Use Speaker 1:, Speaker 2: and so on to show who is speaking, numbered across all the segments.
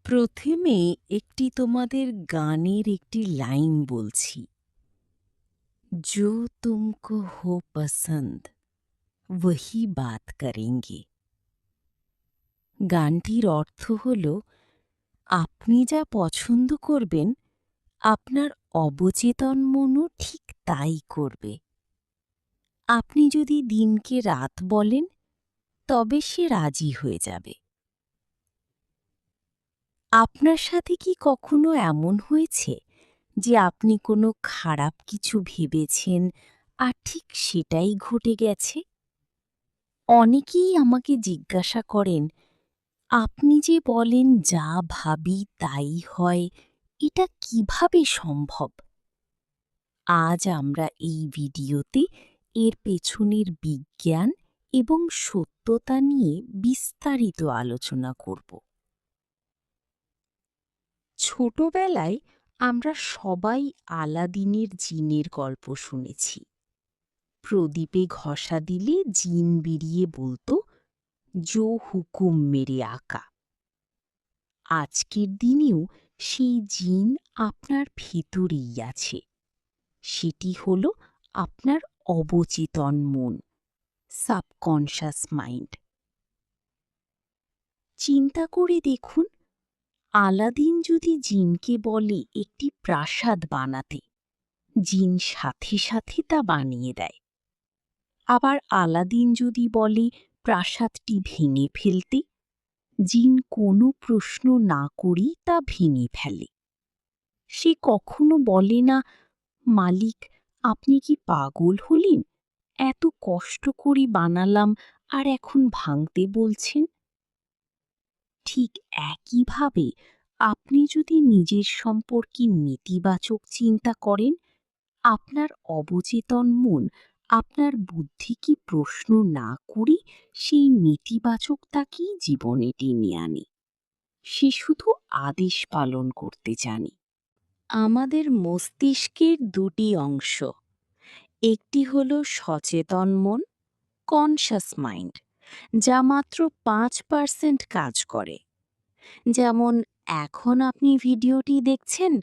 Speaker 1: প্রথমে একটি তোমাদের গানের একটি লাইন বলছি। जो तुमको हो पसंद वही बात करेंगे। গানটির অর্থ হল, আপনি যা পছন্দ করবেন আপনার অবচেতন মনও ঠিক তাই করবে। আপনি যদি দিনকে রাত বলেন তবে সে রাজি হয়ে যাবে। আপনার সাথে কি কখনো এমন হয়েছে যে আপনি কোনো খারাপ কিছু ভেবেছেন আর ঠিক সেটাই ঘটে গেছে? অনেকেই আমাকে জিজ্ঞাসা করেন, আপনি যে বলেন যা ভাবি তাই হয়, এটা কিভাবে সম্ভব? আজ আমরা এই ভিডিওতে এর পেছনের বিজ্ঞান এবং সত্যতা নিয়ে বিস্তারিত আলোচনা করব। ছোটবেলায় আমরা সবাই আলাদিনের জিনের গল্প শুনেছি। প্রদীপে ঘষা দিলে জিন বেরিয়ে বলতো, জো হুকুম মেরে আকা। আজকের দিনেও সেই জিন আপনার ভেতরেই আছে। সেটি হল আপনার অবচেতন মন, সাবকনশাস মাইন্ড। চিন্তা করে দেখুন, আলাদিন যদি জিনকে বলে একটি প্রাসাদ বানাতে, জিন সাথে সাথে তা বানিয়ে দেয়। আবার আলাদিন যদি বলে প্রাসাদটি ভেঙে ফেলতে, জিন কোনো প্রশ্ন না করেই তা ভেঙে ফেলে। সে কখনো বলে না, মালিক আপনি কি পাগল হলেন, এত কষ্ট করে বানালাম আর এখন ভাঙতে বলছেন। ঠিক একইভাবে আপনি যদি নিজের সম্পর্কে নেতিবাচক চিন্তা করেন, আপনার অবচেতন মন আপনার বুদ্ধিকে প্রশ্ন না করে সেই নেতিবাচকতাকেই জীবনে টেনে আনে। সে শুধু আদেশ পালন করতে জানে। আমাদের মস্তিষ্কের দুটি অংশ, একটি হল সচেতন মন, কনশাস মাইন্ড, যা মাত্র 5% কাজ করে। যেমন এখন আপনি ভিডিওটি দেখছেন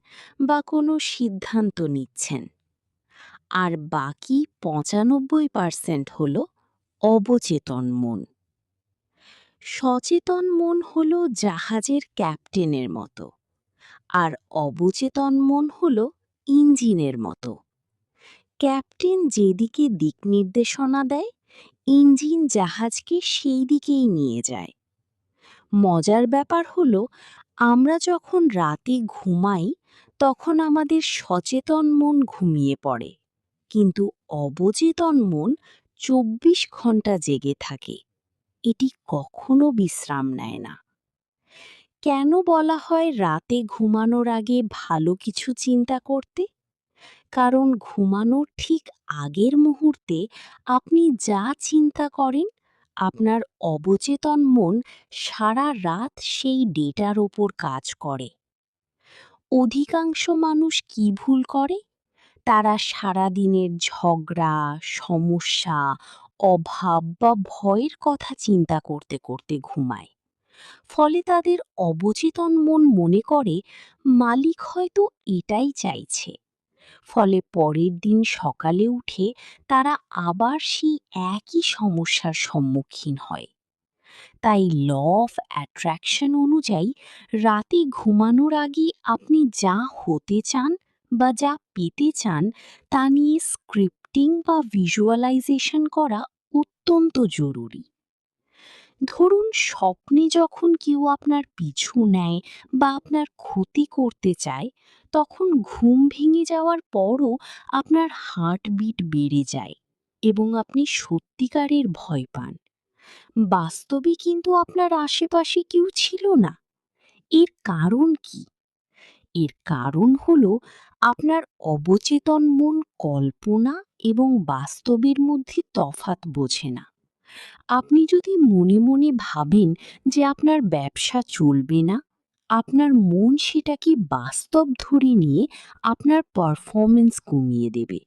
Speaker 1: বা কোনো সিদ্ধান্ত নিচ্ছেন। আর বাকি 95% হল অবচেতন মন। সচেতন মন হল জাহাজের ক্যাপ্টেনের মতো, আর অবচেতন মন হল ইঞ্জিনের মতো। ক্যাপ্টেন যেদিকে দিক নির্দেশনা দেয়, ইঞ্জিন জাহাজকে সেই দিকেই নিয়ে যায়। মজার ব্যাপার হল, আমরা যখন রাতে ঘুমাই তখন আমাদের সচেতন মন ঘুমিয়ে পড়ে, কিন্তু অবচেতন মন 24 ঘন্টা জেগে থাকে। এটি কখনো বিশ্রাম নেয় না। কেন বলা হয় রাতে ঘুমানোর আগে ভালো কিছু চিন্তা করতে? কারণ ঘুমানোর ঠিক আগের মুহূর্তে আপনি যা চিন্তা করেন, আপনার অবচেতন মন সারা রাত সেই ডেটার ওপর কাজ করে। অধিকাংশ মানুষ কি ভুল করে? তারা সারাদিনের ঝগড়া, সমস্যা, অভাব বা ভয়ের কথা চিন্তা করতে করতে ঘুমায়। ফলে তাদের অবচেতন মন মনে করে মালিক হয়তো এটাই চাইছে। ফলে পরের দিন সকালে উঠে তারা আবার সেই একই সমস্যার সম্মুখীন হয়। তাই ল অফ অ্যাট্রাকশন অনুযায়ী রাতে ঘুমানোর আগে আপনি যা হতে চান বা যা পেতে চান তা নিয়ে স্ক্রিপ্টিং বা ভিজুয়ালাইজেশন করা অত্যন্ত জরুরি। ধরুন স্বপ্নে যখন কেউ আপনার পিছু নেয় বা আপনার ক্ষতি করতে চায়, তখন ঘুম ভেঙে যাওয়ার পরও আপনার হার্টবিট বেড়ে যায় এবং আপনি সত্যিকারের ভয় পান। বাস্তবে কিন্তু আপনার আশেপাশে কেউ ছিল না। এর কারণ কি? এর কারণ হল আপনার অবচেতন মন কল্পনা এবং বাস্তবের মধ্যে তফাৎ বোঝে না। আপনি যদি মনে মনে ভাবেন যে আপনার ব্যবসা চলবে না, আপনার মন সেটাকে বাস্তব ধরে নিয়ে আপনার পারফরমেন্স কমিয়ে দেবে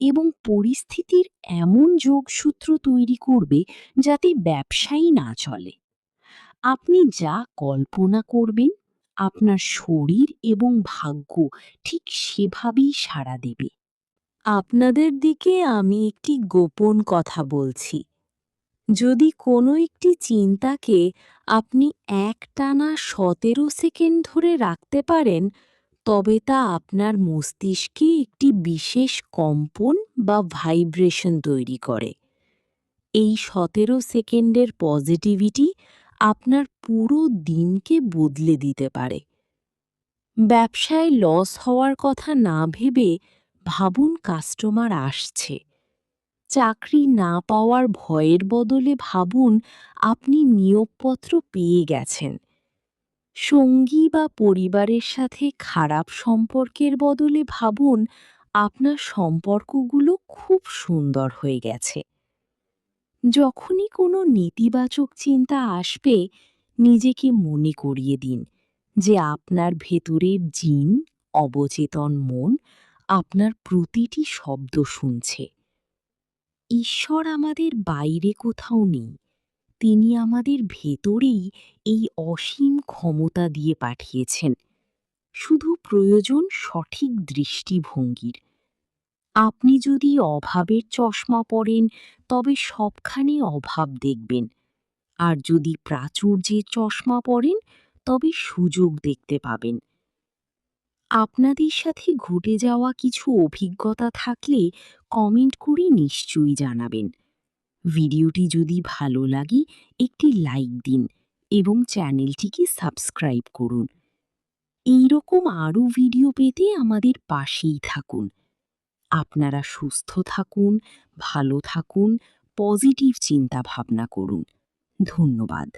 Speaker 1: এবং পরিস্থিতির এমন যোগসূত্র তৈরি করবে যাতে ব্যবসাই না চলে। আপনি যা কল্পনা করবেন আপনার শরীর এবং ভাগ্য ঠিক সেভাবেই সাড়া দেবে। আপনাদের দিকে আমি একটি গোপন কথা বলছি। যদি কোনো একটি চিন্তাকে আপনি একটানা ১৭ সেকেন্ড ধরে রাখতে পারেন, তবে তা আপনার মস্তিষ্কে একটি বিশেষ কম্পন বা ভাইব্রেশন তৈরি করে। এই ১৭ সেকেন্ডের পজিটিভিটি আপনার পুরো দিনকে বদলে দিতে পারে। ব্যবসায় লস হওয়ার কথা না ভেবে ভাবুন কাস্টমার আসছে। চাকরি না পাওয়ার ভয়ের বদলে ভাবুন আপনি নিয়োগপত্র পেয়ে গেছেন। সঙ্গী বা পরিবারের সাথে খারাপ সম্পর্কের বদলে ভাবুন আপনার সম্পর্কগুলো খুব সুন্দর হয়ে গেছে। যখনই কোনো নেতিবাচক চিন্তা আসবে, নিজেকে মনে করিয়ে দিন যে আপনার ভেতরের জিন, অবচেতন মন আপনার প্রতিটি শব্দ শুনছে। ঈশ্বর আমাদের বাইরে কোথাও নেই, তিনি আমাদের ভেতরেই এই অসীম ক্ষমতা দিয়ে পাঠিয়েছেন। শুধু প্রয়োজন সঠিক দৃষ্টিভঙ্গির। আপনি যদি অভাবের চশমা পরেন, তবে সবখানে অভাব দেখবেন। আর যদি প্রাচুর্যের চশমা পরেন, তবে সুযোগ দেখতে পাবেন। আপনাদের সাথে ঘটে যাওয়া কিছু অভিজ্ঞতা থাকলে কমেন্ট করে নিশ্চয়ই জানাবেন। ভিডিওটি যদি ভালো লাগে একটি লাইক দিন এবং চ্যানেলটিকে সাবস্ক্রাইব করুন। এইরকম আরও ভিডিও পেতে আমাদের পাশেই থাকুন। আপনারা সুস্থ থাকুন, ভালো থাকুন, পজিটিভ চিন্তা ভাবনা করুন। ধন্যবাদ।